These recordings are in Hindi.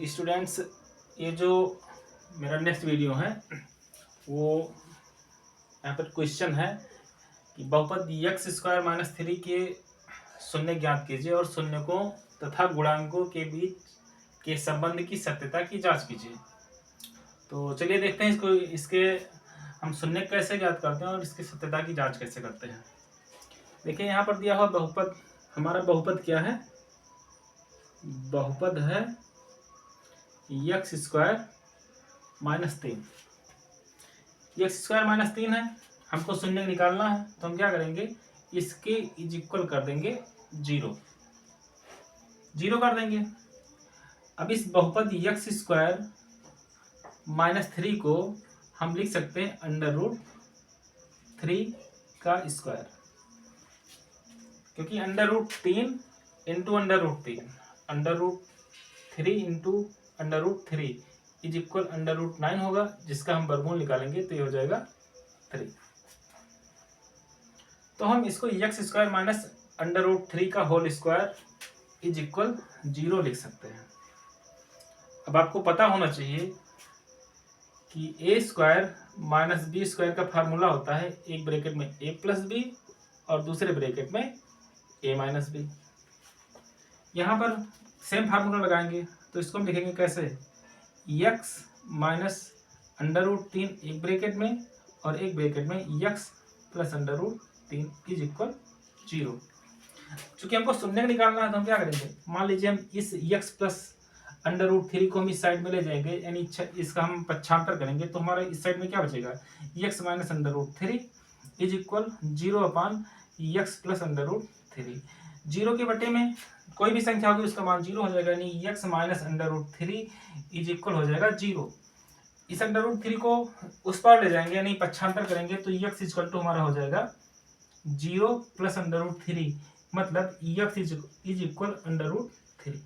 स्टूडेंट्स, ये जो मेरा नेक्स्ट वीडियो है वो यहाँ पर क्वेश्चन है कि बहुपद एक्स स्क्वायर माइनस 3 के शून्य ज्ञात कीजिए और शून्यकों तथा गुणांकों के बीच के संबंध की सत्यता की जांच कीजिए। तो चलिए देखते हैं इसके हम शून्य कैसे ज्ञात करते हैं और इसकी सत्यता की जांच कैसे करते हैं। देखिए यहाँ पर दिया हुआ बहुपद, हमारा बहुपद क्या है? बहुपद है x square minus 3। X square minus 3 है, हमको शून्य निकालना है तो हम क्या करेंगे, इसके इज इक्वल कर देंगे 0 कर देंगे। अब इस बहुपद एक्स स्क्वायर माइनस 3 को हम लिख सकते हैं अंडर रूट 3 का स्क्वायर, क्योंकि under root 3 into under root 3, under root 3 into under root 3 is equal under root 9 होगा, जिसका हम वर्गमूल निकालेंगे तो ये हो जाएगा 3। तो हम इसको x square minus under root 3 का होल स्क्वायर इज इक्वल 0 लिख सकते हैं। अब आपको पता होना चाहिए कि ए स्क्वायर माइनस बी स्क्वायर का फार्मूला होता है एक ब्रैकेट में ए प्लस बी और दूसरे ब्रैकेट में ए माइनस बी। यहाँ पर सेम फार्मूला लगाएंगे तो इसको हम लिखेंगे कैसे, एक्स माइनस अंडर रूट 3 एक ब्रैकेट में और एक ब्रैकेट में x plus under root 3 is equal 0। चूंकि हमको शून्य निकालना है तो हम क्या करेंगे, मान लीजिए हम इस एक्स प्लस अंडर रूट 3 को हम इस साइड में ले जाएंगे, यानी इसका हम पक्षांतर करेंगे तो हमारा इस साइड में क्या बचेगा, x minus under root 3 is equal 0 upon x plus under root 3। 0 के बटे में कोई भी संख्या होगी उसका मान 0 हो जाएगा, यानी x minus under root 3 is equal हो जाएगा 0। इस अंडर रूट 3 को उस पार ले जाएंगे यानी पक्षांतर करेंगे तो एक्स इक्वल टू हमारा हो जाएगा 0 प्लस अंडर रूट 3, मतलब x is equal under root 3।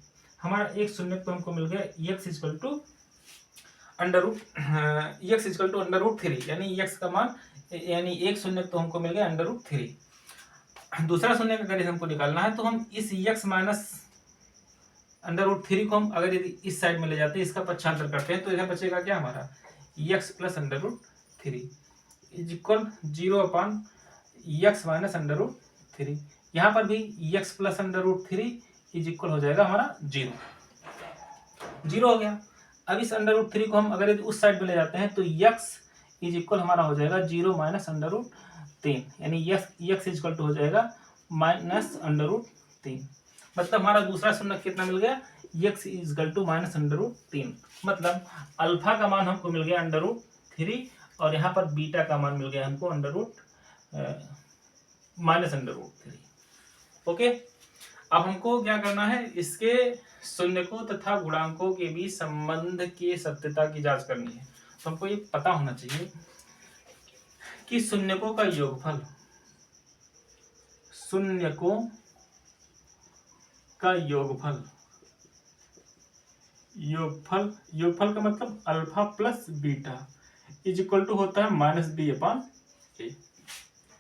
हमारा एक शून्य तो हमको मिल गया x equal to under root 3, यानी एक्स का मान, यानी एक शून्य तो हमको मिल गया अंडर रूट 3। दूसरा शून्य का अगर हमको निकालना है तो हम इस एक्स माइनस अंडर रूट 3 को हम अगर यदि इस साइड में ले जाते हैं, इसका पक्षांतर करते हैं तो इधर बचेगा क्या हमारा, x plus under root 3 is equal 0 upon x minus under root 3। यहाँ पर भी x plus under root 3 is equal हो जाएगा हमारा 0 हो गया। अब इस अंडर रूट 3 को हम अगर उस साइड में ले जाते हैं तो एक्स इज इक्वल हमारा हो जाएगा 0 माइनस अंडर रूट 3, यानी एक्स इज इक्वल टू हो जाएगा माइनस अंडर रूट 3। मतलब हमारा दूसरा शून्य कितना मिल गया, x is equal to minus under root 3, मतलब अल्फा का मान हमको मिल गया अंडर रूट 3 और यहाँ पर बीटा का मान मिल गया हमको under root minus under root 3। Okay, अब हमको क्या करना है, इसके शून्यकों तथा गुणांकों के बीच संबंध की सत्यता की जांच करनी है। तो हमको ये पता होना चाहिए कि शून्यकों का योगफल, शून्यकों का योगफल का मतलब alpha plus beta is equal to होता है माइनस बी अपान ए।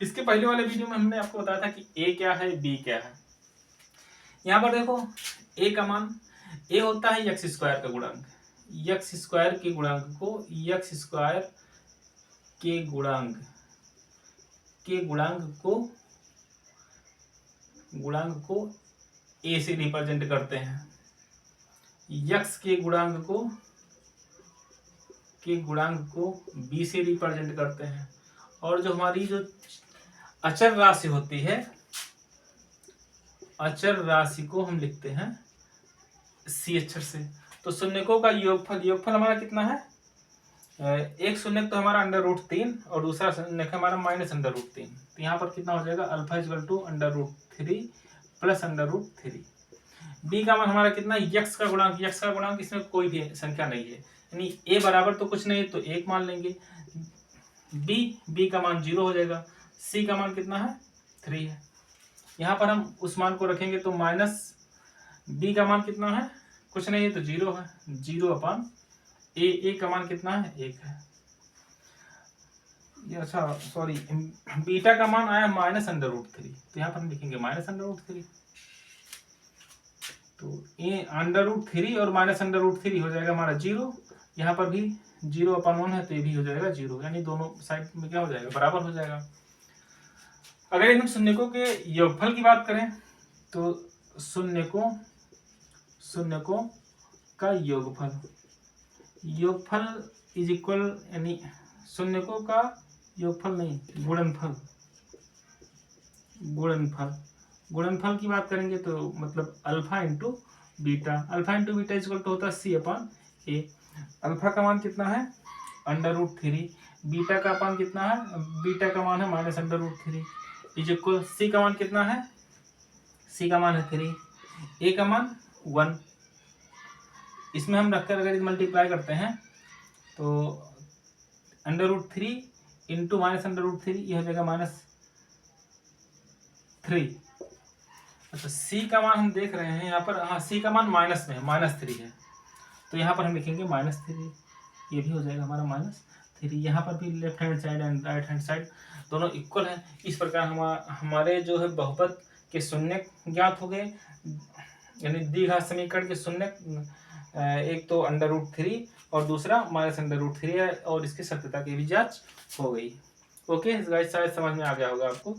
इसके पहले वाले वीडियो में हमने आपको बताया था कि ए क्या है, बी क्या है। यहाँ पर देखो ए का मान, ए होता है एक्स स्क्वायर का गुणांक, एक्स स्क्वायर के गुणांक को एक्स स्क्वायर के गुणांक को ए से रिप्रेजेंट करते हैं, एक्स के गुणांक को बी से रिप्रेजेंट करते हैं, और जो हमारी जो अचर राशि होती है, अचर राशि को हम लिखते हैं सी अक्षर से। तो शून्यकों का योगफल हमारा कितना है, एक शून्य तो हमारा अंडर रूट 3 और दूसरा शून्य हमारा माइनस अंडर रूट 3। तो यहाँ पर कितना हो जाएगा, alpha equal to under root 3 plus under root 3। B का मान हमारा कितना, एक्स का गुणांक इसमें कोई भी संख्या नहीं है, यानी ए बराबर तो कुछ नहीं है तो 1 मान लेंगे, बी का मान 0 हो जाएगा, सी का मान कितना है 3 है। यहाँ पर हम उस मान को रखेंगे तो माइनस बी का मान कितना है, कुछ नहीं है तो 0 है, 0 अपान ए का मान कितना है 1 है। अच्छा सॉरी, बीटा का मान आया माइनस अंडर रूट 3, तो यहाँ पर हम लिखेंगे माइनस अंडर रूट 3। तो ये √3 और -√3 हो जाएगा हमारा 0। यहाँ पर भी 0/1 है तो ये भी हो जाएगा 0, यानी दोनों साइड में क्या हो जाएगा, बराबर हो जाएगा। अगर इन शून्यकों के योगफल की बात करें तो शून्यकों का योगफल इज इक्वल, यानी शून्यकों का योगफल नहीं, गुणनफल की बात करेंगे तो मतलब alpha into beta is equal to होता है C/A। अल्फा का मान कितना है √3, बीटा का मान कितना है, बीटा का मान है -√3 इज इक्वल, C का मान कितना है, C का मान है 3, A का मान 1। इसमें हम रखकर अगर मल्टीप्लाई करते हैं तो √3 इंटू -√3 ये हो जाएगा -3। अच्छा, C का मान हम देख रहे हैं यहाँ पर, हाँ C का मान माइनस में है, -3 है, तो यहाँ पर हम लिखेंगे -3, ये भी हो जाएगा हमारा -3। यहाँ पर भी left hand side and right hand side दोनों इक्वल है। इस प्रकार हमारे जो है बहुपद के शून्यक ज्ञात हो गए, यानी द्विघात समीकरण के शून्यक, एक तो √3 और दूसरा -√3 है, और इसकी सत्यता की भी जांच हो गई। ओके गाइस, शायद समझ में आ गया होगा आपको।